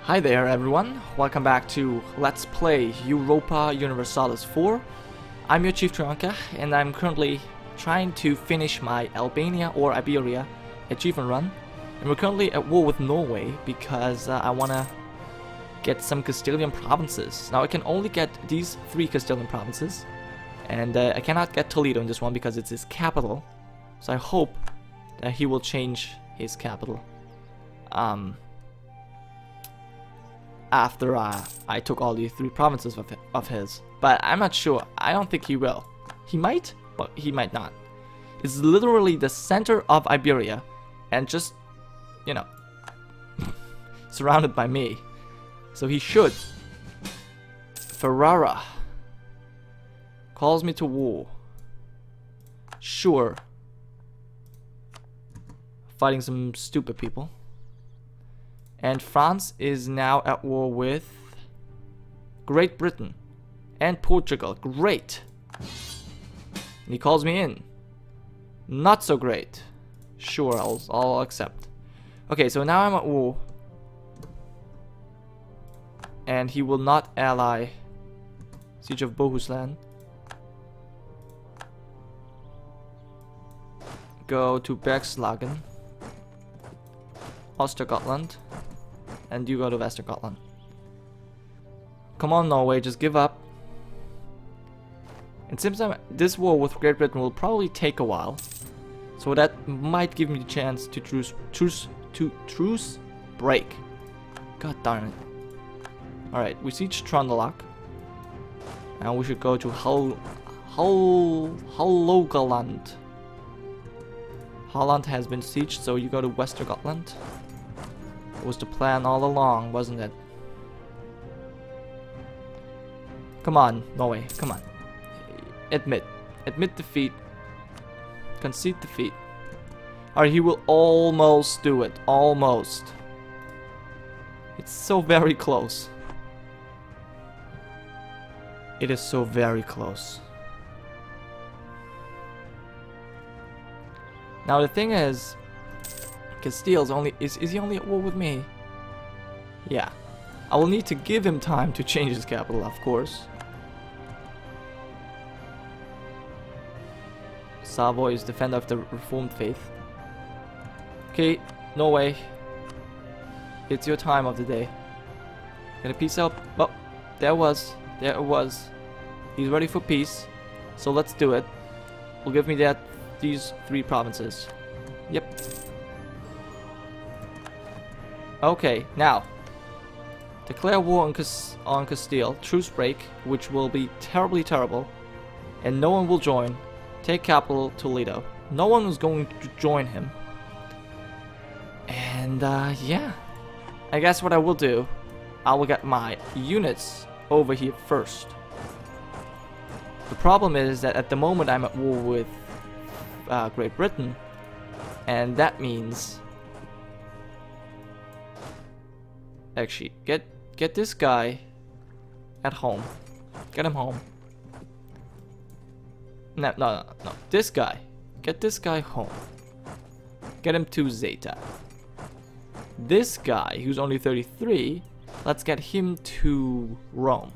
Hi there everyone, welcome back to Let's Play Europa Universalis 4. I'm your Chief Gironca and I'm currently trying to finish my Albania or Iberia achievement run. And we're currently at war with Norway because I want to get some Castilian provinces. Now I can only get these 3 Castilian provinces and I cannot get Toledo in this one because it's his capital. So I hope that he will change his capital after I took all these 3 provinces of his. But I'm not sure. I don't think he will. He might, but he might not. It's literally the center of Iberia and just, you know, surrounded by me. So he should. Ferrara calls me to war. Sure. Fighting some stupid people. And France is now at war with Great Britain and Portugal. Great. And he calls me in. Not so great. Sure, I'll accept. Okay, so now I'm at war. And he will not ally Siege of Bohuslän. Go to Bergslagen. Östergötland. And you go to Västergötland. Come on, Norway, just give up. It seems that this war with Great Britain will probably take a while. So that might give me the chance to truce break. God darn it. Alright, we siege Trøndelag. And we should go to Hålogaland. Holland has been sieged, so you go to Västergötland. It was the plan all along, wasn't it? Come on, Norway, come on. Admit defeat. Concede defeat. Alright, he will almost do it. Almost. It's so very close. It is so very close. Now the thing is, Castile's only is he only at war with me? Yeah. I will need to give him time to change his capital, of course. Savoy is defender of the Reformed faith. Okay, Norway. It's your time of the day. Gonna peace out. Well, there it was. He's ready for peace. So let's do it. Will give me these 3 provinces. Yep. Okay, now declare war on Castile. Truce break, which will be terribly terrible, and no one will join. Take capital Toledo. No one is going to join him. And yeah, I guess what I will do, I will get my units over here first. The problem is that at the moment I'm at war with Great Britain, and that means actually get this guy at home. Get him home. No. This guy. Get this guy home. Get him to Zeta. This guy, who's only 33, let's get him to Rome.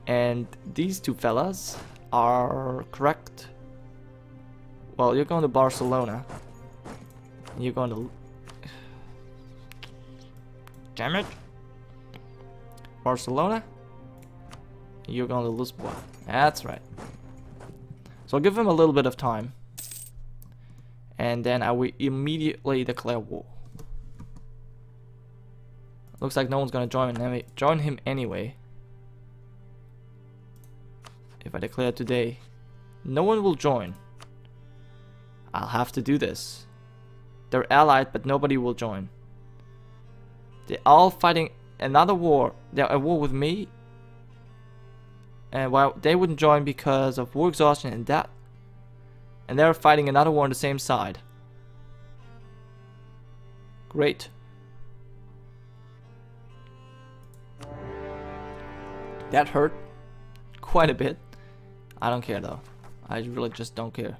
And these 2 fellas are correct. Well, you're going to Barcelona. You're going to... Damn it. Barcelona. You're going to Lisbon. That's right. So I'll give him a little bit of time. And then I will immediately declare war. Looks like no one's going to join him anyway. If I declare today, no one will join. I'll have to do this. They're allied, but nobody will join. They're all fighting another war. They're at war with me. And while they wouldn't join because of war exhaustion and that. And they're fighting another war on the same side. Great. That hurt quite a bit. I don't care though. I really just don't care.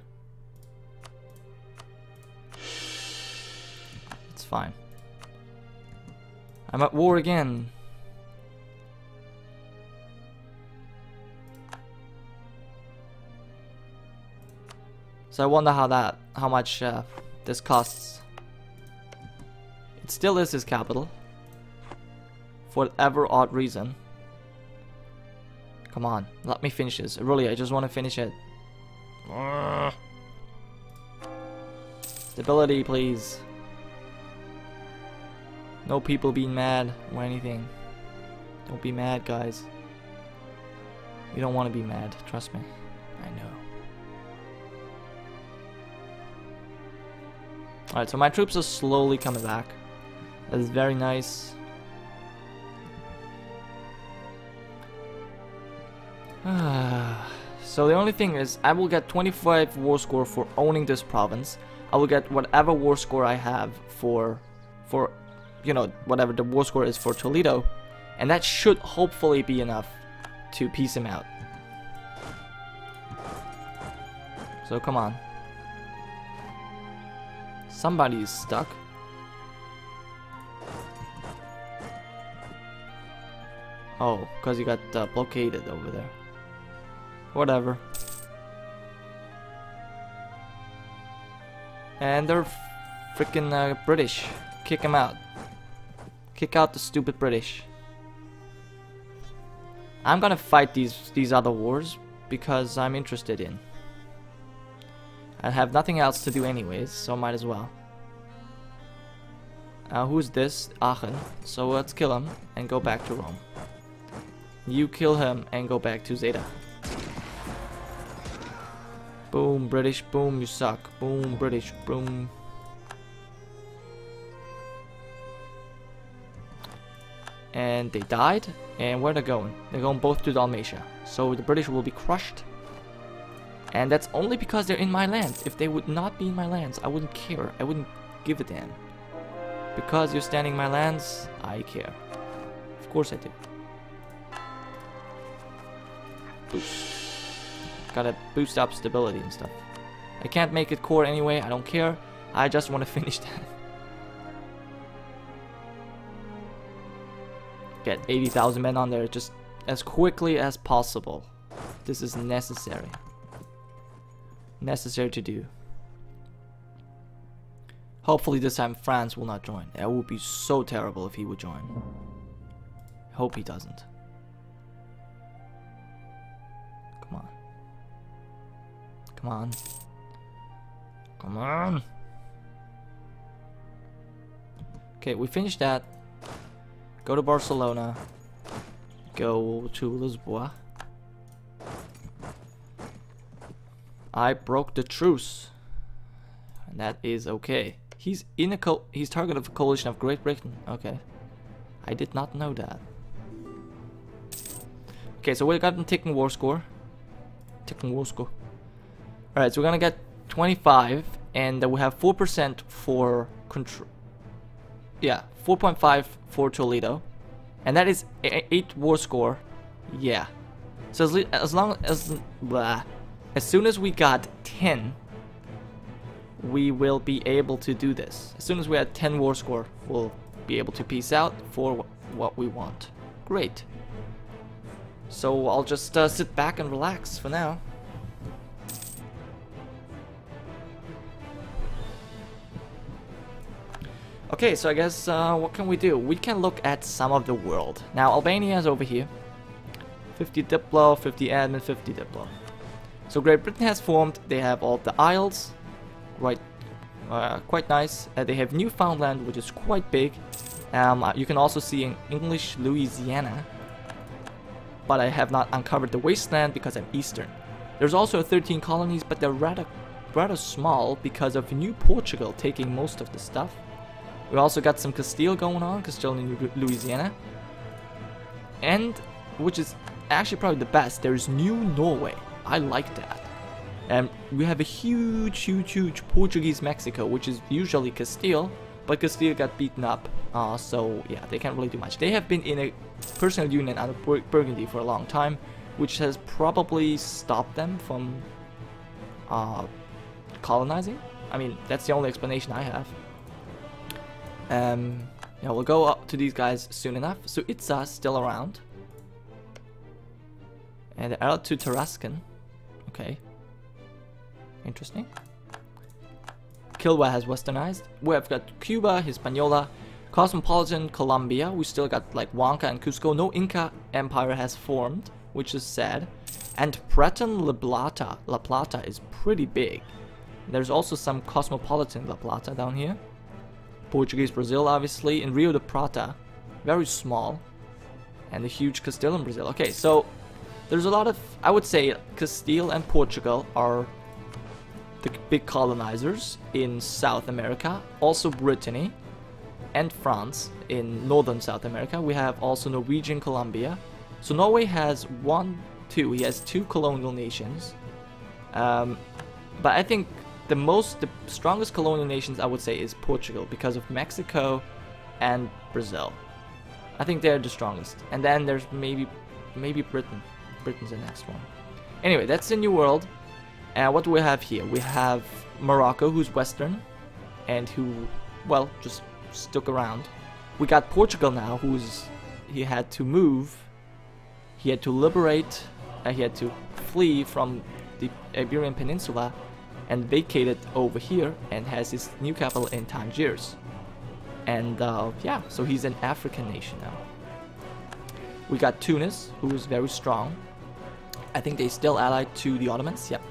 It's fine. I'm at war again. So I wonder how much this costs. It still is his capital. For whatever odd reason. Come on, let me finish this. Really, I just want to finish it. Stability, please. No people being mad or anything. Don't be mad, guys. You don't want to be mad, trust me. I know. Alright, so my troops are slowly coming back. That is very nice. So the only thing is, I will get 25 war score for owning this province. I will get whatever war score I have for you know, whatever the war score is for Toledo. And that should hopefully be enough to peace him out. So come on. Somebody is stuck. Oh, because you got blockaded over there. Whatever. And they're freaking British. Kick them out. Kick out the stupid British. I'm gonna fight these other wars because I'm interested in. I have nothing else to do anyways, so might as well. Who's this? Aachen. So let's kill him and go back to Rome. You kill him and go back to Zeta. Boom, British. Boom, you suck. Boom, British. Boom. And they died. And where are they going? They're going both to Dalmatia. So the British will be crushed. And that's only because they're in my lands. If they would not be in my lands, I wouldn't care. I wouldn't give a damn. Because you're standing in my lands, I care. Of course I do. Boost. Gotta boost up stability and stuff. I can't make it core anyway. I don't care. I just want to finish that. Get 80,000 men on there just as quickly as possible. This is necessary. Necessary to do. Hopefully this time France will not join. It would be so terrible if he would join. I hope he doesn't. Come on. Come on. Come on. Okay, we finished that. Go to Barcelona. Go to Lisboa. I broke the truce. And that is okay. He's in a he's target of a coalition of Great Britain. Okay. I did not know that. Okay, so we got a ticking war score. Ticking war score. Alright, so we're gonna get 25 and we have 4% for control. Yeah, 4.5 for Toledo. And that is 8 war score. Yeah. So as long as as soon as we got 10, we will be able to do this. As soon as we had 10 war score, we'll be able to peace out for what we want. Great. So I'll just sit back and relax for now. Okay, so I guess what can we do? We can look at some of the world. Now Albania is over here. 50 Diplo, 50 admin, 50 Diplo. So Great Britain has formed. They have all the isles, right? Quite nice. They have Newfoundland, which is quite big. You can also see in English Louisiana, but I have not uncovered the wasteland because I'm Eastern. There's also 13 colonies, but they're rather small because of New Portugal taking most of the stuff. We also got some Castile going on, Castile in Louisiana, and which is actually probably the best. There's New Norway. I like that. And we have a huge Portuguese Mexico, which is usually Castile, but Castile got beaten up, so yeah, they can't really do much. They have been in a personal union out of Burgundy for a long time, which has probably stopped them from colonizing. I mean, that's the only explanation I have. Yeah, we'll go up to these guys soon enough. So Itza still around. And the Earl to Tarascan. Okay. Interesting. Kilwa has westernized. We've got Cuba, Hispaniola, Cosmopolitan, Colombia. We still got like Huanca and Cusco. No Inca Empire has formed, which is sad. And Breton La Plata is pretty big. There's also some Cosmopolitan La Plata down here. Portuguese Brazil, obviously. In Rio de Prata, very small. And the huge Castilian Brazil. Okay, so there's a lot of, I would say, Castile and Portugal are the big colonizers in South America. Also Brittany and France in northern South America. We have also Norwegian Colombia. So Norway has he has two colonial nations. But I think the strongest colonial nations I would say is Portugal because of Mexico and Brazil. I think they're the strongest. And then there's maybe Britain. Britain's the next one. Anyway, that's the New World. And what do we have here? We have Morocco, who's Western, and who, well, just stuck around. We got Portugal now, he had to move, he had to liberate, he had to flee from the Iberian Peninsula and vacated over here and has his new capital in Tangiers. And yeah, so he's an African nation now. We got Tunis, who is very strong. I think they still allied to the Ottomans. Yep,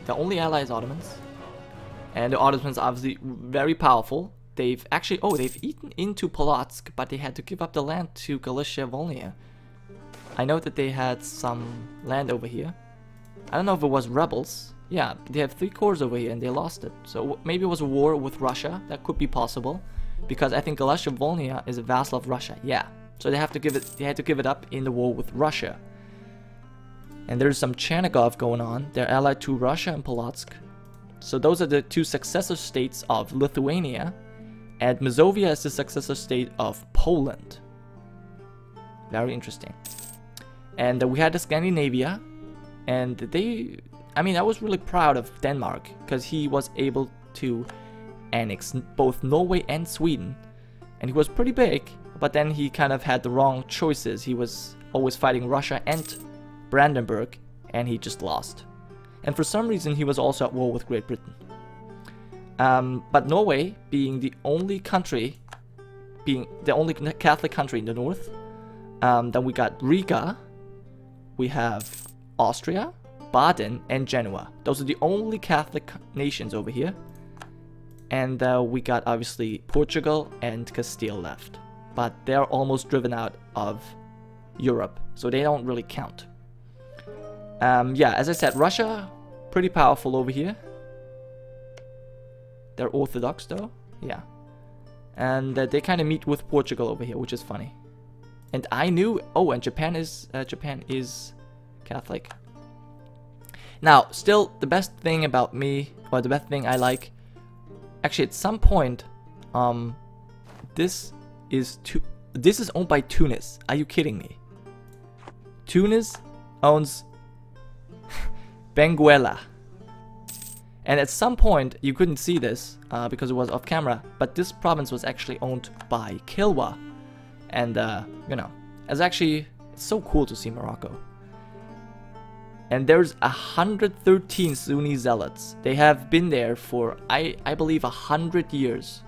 the only ally is Ottomans. And the Ottomans are obviously very powerful. They've actually, they've eaten into Polotsk, but they had to give up the land to Galicia, Volhynia. I know that they had some land over here. I don't know if it was rebels. Yeah, they have 3 cores over here and they lost it. So maybe it was a war with Russia. That could be possible. Because I think Galicia, Volhynia is a vassal of Russia. Yeah. So they had to give it up in the war with Russia. And there's some Chernigov going on. They're allied to Russia and Polotsk. So those are the 2 successor states of Lithuania. And Mazovia is the successor state of Poland. Very interesting. And we had the Scandinavia. And I was really proud of Denmark. Because he was able to annex both Norway and Sweden. And he was pretty big. But then he kind of had the wrong choices. He was always fighting Russia and Brandenburg, and he just lost. And for some reason, he was also at war with Great Britain. But Norway, being the only country, being the only Catholic country in the north, then we got Riga, we have Austria, Baden, and Genoa. Those are the only Catholic nations over here. And we got, obviously, Portugal and Castile left. But they're almost driven out of Europe, so they don't really count. Yeah, as I said, Russia, pretty powerful over here. They're orthodox though, yeah. And they kind of meet with Portugal over here, which is funny. And I knew, and Japan is Catholic. Now, still, the best thing about me, or the best thing I like, actually at some point, this is owned by Tunis. Are you kidding me? Tunis owns Benguela. And at some point, you couldn't see this because it was off camera, but this province was actually owned by Kilwa. And, it's so cool to see Morocco. And there's 113 Sunni zealots. They have been there for, I believe, 100 years.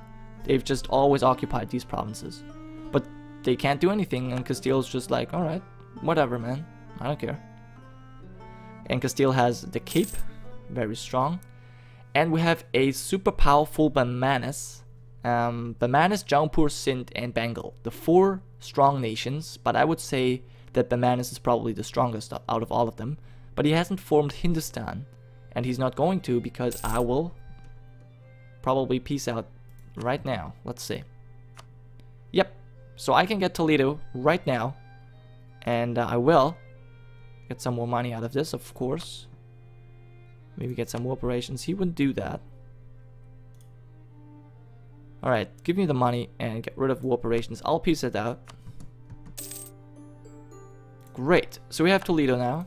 They've just always occupied these provinces. But they can't do anything, and Castile's just like, alright, whatever, man. I don't care. And Castile has the Cape, very strong. And we have a super powerful Bamanas. Bamanas, Jaunpur, Sindh, and Bengal. The 4 strong nations, but I would say that Bamanas is probably the strongest out of all of them. But he hasn't formed Hindustan, and he's not going to because I will probably peace out right now. Let's see. Yep, so I can get Toledo right now, and I will get some more money out of this, of course. Maybe get some more operations. He wouldn't do that. Alright, give me the money and get rid of war operations. I'll piece it out. Great, so we have Toledo now.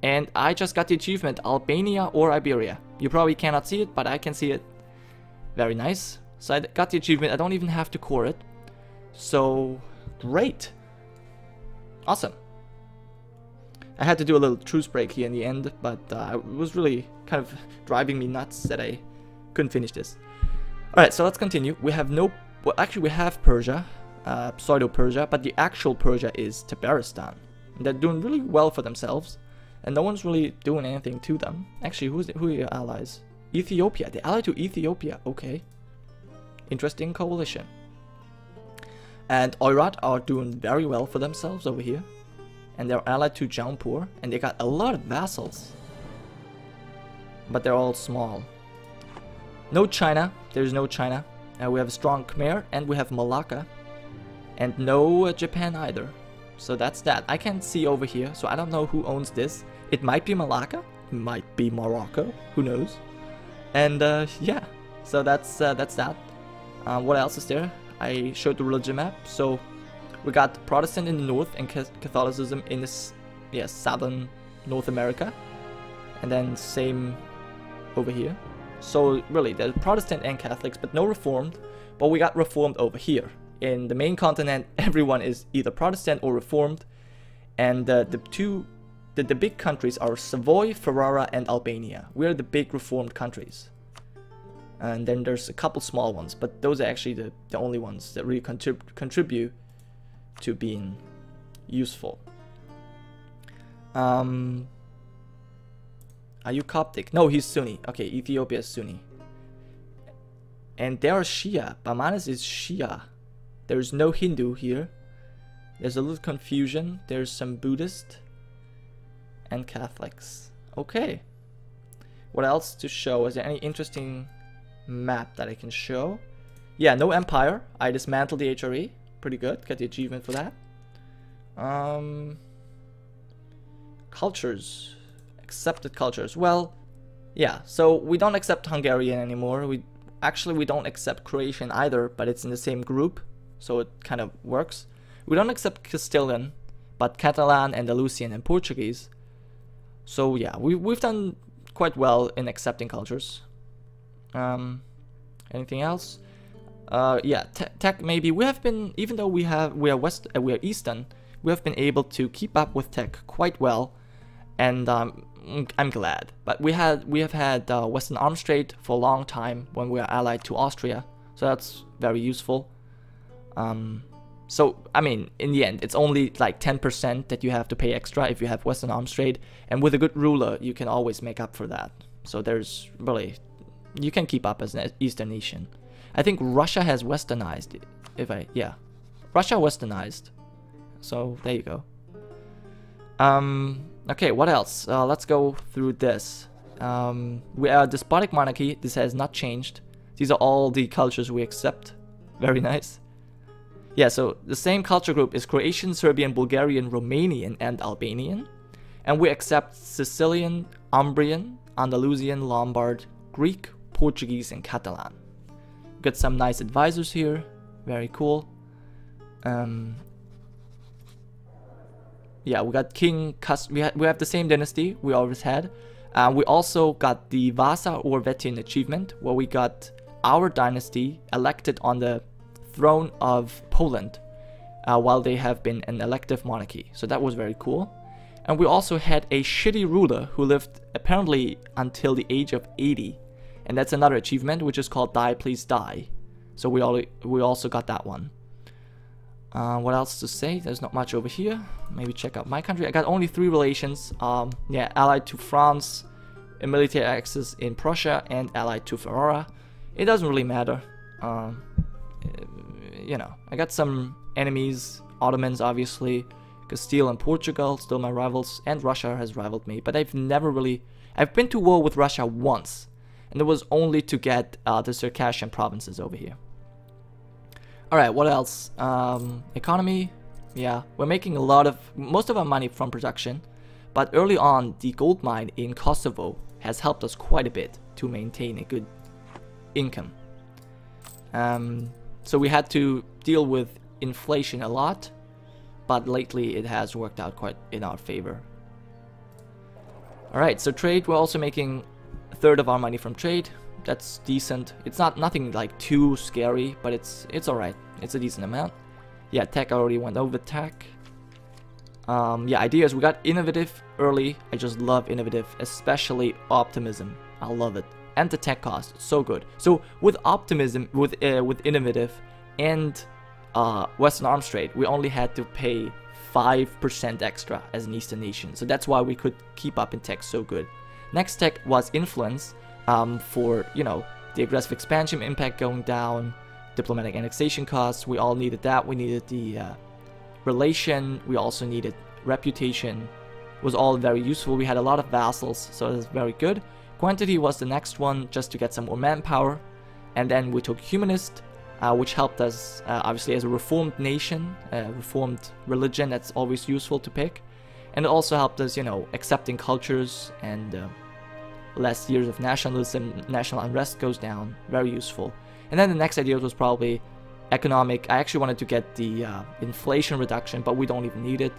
And I just got the achievement, Albania or Iberia. You probably cannot see it, but I can see it. Very nice. So I got the achievement, I don't even have to core it. So, great. Awesome. I had to do a little truce break here in the end, but it was really kind of driving me nuts that I couldn't finish this. Alright, so let's continue. We have no... Well, actually we have Persia, pseudo-Persia, but the actual Persia is Tabaristan. They're doing really well for themselves, and no one's really doing anything to them. Actually, who are your allies? Ethiopia. They're allied to Ethiopia. Okay. Interesting coalition. And Oirat are doing very well for themselves over here. And they're allied to Jaunpur, and they got a lot of vassals. But they're all small. No China. There's no China. We have a strong Khmer, and we have Malacca. And no Japan either. So that's that. I can't see over here, so I don't know who owns this. It might be Malacca. It might be Morocco. Who knows? And yeah. So that's that. What else is there? I showed the religion map. So we got Protestant in the north and Catholicism in this, southern North America. And then same over here. So really, there's Protestant and Catholics, but no Reformed. But we got Reformed over here. In the main continent, everyone is either Protestant or Reformed. And the big countries are Savoy, Ferrara, and Albania. We're the big Reformed countries. And then there's a couple small ones, but those are actually the only ones that really contribute to being useful. Are you Coptic? No, he's Sunni. Okay, Ethiopia is Sunni. And they are Shia. Bamanas is Shia. There's no Hindu here. There's a little confusion. There's some Buddhist and Catholics. Okay. What else to show? Is there any interesting map that I can show? Yeah, no empire. I dismantled the HRE. Pretty good. Get the achievement for that. Cultures. Accepted cultures. Well, yeah. So we don't accept Hungarian anymore. We don't accept Croatian either, but it's in the same group, so it kind of works. We don't accept Castilian, but Catalan, Andalusian, and Portuguese. So yeah, we've done quite well in accepting cultures. Anything else? Yeah, tech maybe. We have been, even though we are Eastern, we have been able to keep up with tech quite well, and I'm glad. But we have had Western Arms Trade for a long time when we are allied to Austria, so that's very useful. So I mean, in the end, it's only like 10% that you have to pay extra if you have Western Arms Trade, and with a good ruler, you can always make up for that. So there's really, you can keep up as an Eastern nation. I think Russia has westernized. Russia westernized. So there you go. Okay, what else? Let's go through this. We are a despotic monarchy. This has not changed. These are all the cultures we accept. Very nice. Yeah, so the same culture group is Croatian, Serbian, Bulgarian, Romanian, and Albanian. And we accept Sicilian, Umbrian, Andalusian, Lombard, Greek, Portuguese, and Catalan. Got some nice advisors here. Very cool. Yeah, we got King we have the same dynasty we always had. We also got the Vasa or Wettin achievement, where we got our dynasty elected on the throne of Poland, while they have been an elective monarchy. So that was very cool. And we also had a shitty ruler who lived apparently until the age of 80. And that's another achievement, which is called Die Please Die. So we also got that one. What else to say? There's not much over here. Maybe check out my country. I got only 3 relations. Yeah, allied to France, a military axis in Prussia, and allied to Ferrara. It doesn't really matter. You know, I got some enemies. Ottomans, obviously. Castile and Portugal, still my rivals. And Russia has rivaled me. But I've never really... I've been to war with Russia once. And it was only to get the Circassian provinces over here. Alright, what else? Economy. Yeah, we're making most of our money from production. But early on, the gold mine in Kosovo has helped us quite a bit to maintain a good income. So we had to deal with inflation a lot. But lately it has worked out quite in our favor. Alright, so trade, we're also making a third of our money from trade. That's decent. It's nothing like too scary, but it's alright. It's a decent amount. Yeah, tech, I already went over tech. Yeah, ideas, we got innovative early. I just love innovative, especially optimism. I love it. And the tech cost, so good. So with optimism, with innovative and Western arms trade, we only had to pay 5% extra as an Eastern nation. So that's why we could keep up in tech so good. Next tech was influence, for, you know, the aggressive expansion impact going down, diplomatic annexation costs. We all needed that. We needed the relation. We also needed reputation. It was all very useful. We had a lot of vassals, so it was very good. Quantity was the next one, just to get some more manpower. And then we took humanist, which helped us, obviously, as a reformed nation, reformed religion. That's always useful to pick. And it also helped us, you know, accepting cultures and less years of nationalism, national unrest goes down. Very useful. And then the next idea was probably economic. I actually wanted to get the inflation reduction, but we don't even need it.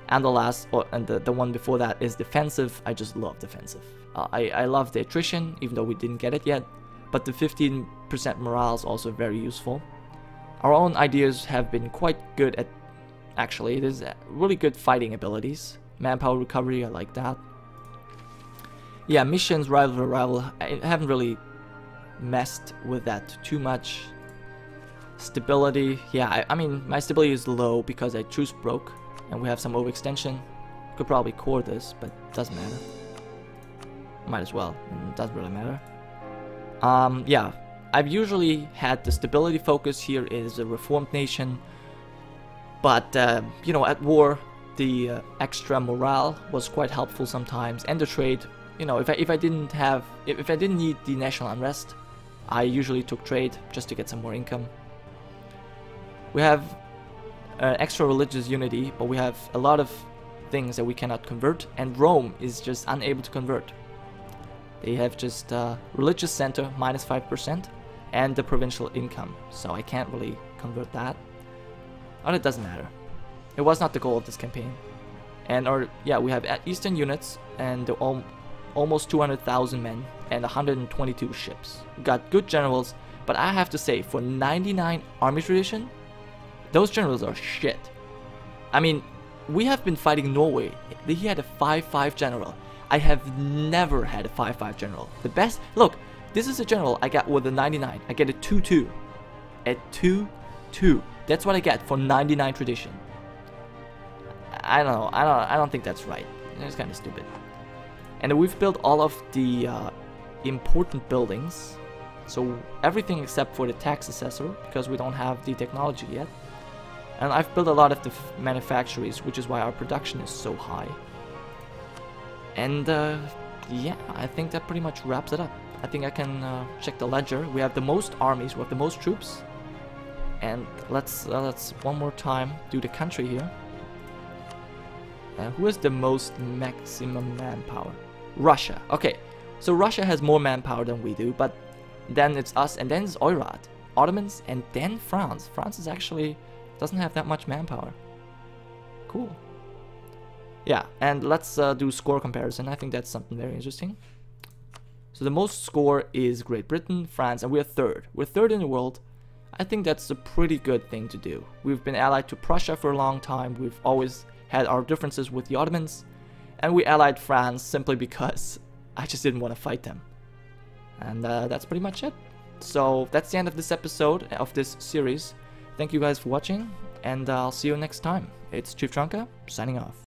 And the last, and the one before that is defensive. I just love defensive. I love the attrition, even though we didn't get it yet. But the 15% morale is also very useful. Our own ideas have been quite good at, actually, it is really good fighting abilities. Manpower recovery, I like that. Yeah, missions, rival, I haven't really messed with that too much. Stability, yeah, I mean, my stability is low because I truce broke, and we have some overextension. Could probably core this, but doesn't matter. Might as well, it doesn't really matter. Yeah, I've usually had the stability focus. Here is a reformed nation, but you know, at war, the extra morale was quite helpful sometimes, and the trade. You know, if I didn't need the national unrest, I usually took trade just to get some more income. We have extra religious unity, but we have a lot of things that we cannot convert, and Rome is just unable to convert. They have just religious center minus 5% and the provincial income, so I can't really convert that. But it doesn't matter. It was not the goal of this campaign. And yeah, we have Eastern units and almost 200,000 men and 122 ships. We got good generals, but I have to say, for 99 army tradition, those generals are shit. I mean, we have been fighting Norway. He had a 5-5 general. I have never had a 5-5 general. The best, look, this is a general I got with a 99. I get a 2-2. A 2-2. That's what I get for 99 tradition. I don't know. I don't think that's right. It's kind of stupid. And we've built all of the important buildings. So everything except for the tax assessor, because we don't have the technology yet. And I've built a lot of the manufactories, which is why our production is so high. And yeah, I think that pretty much wraps it up. I think I can check the ledger. We have the most armies, we have the most troops. And let's one more time do the country here. Who has the most maximum manpower? Russia. Okay, so Russia has more manpower than we do, but then it's us, and then it's Oirat, Ottomans, and then France. France is actually doesn't have that much manpower. Cool. Yeah, and let's do score comparison. I think that's something very interesting. So the most score is Great Britain, France, and we're third. We're third in the world. I think that's a pretty good thing to do. We've been allied to Prussia for a long time. We've always had our differences with the Ottomans, and we allied France simply because I just didn't want to fight them. And that's pretty much it. So that's the end of this episode of this series. Thank you guys for watching, and I'll see you next time. It's Chief Gironca, signing off.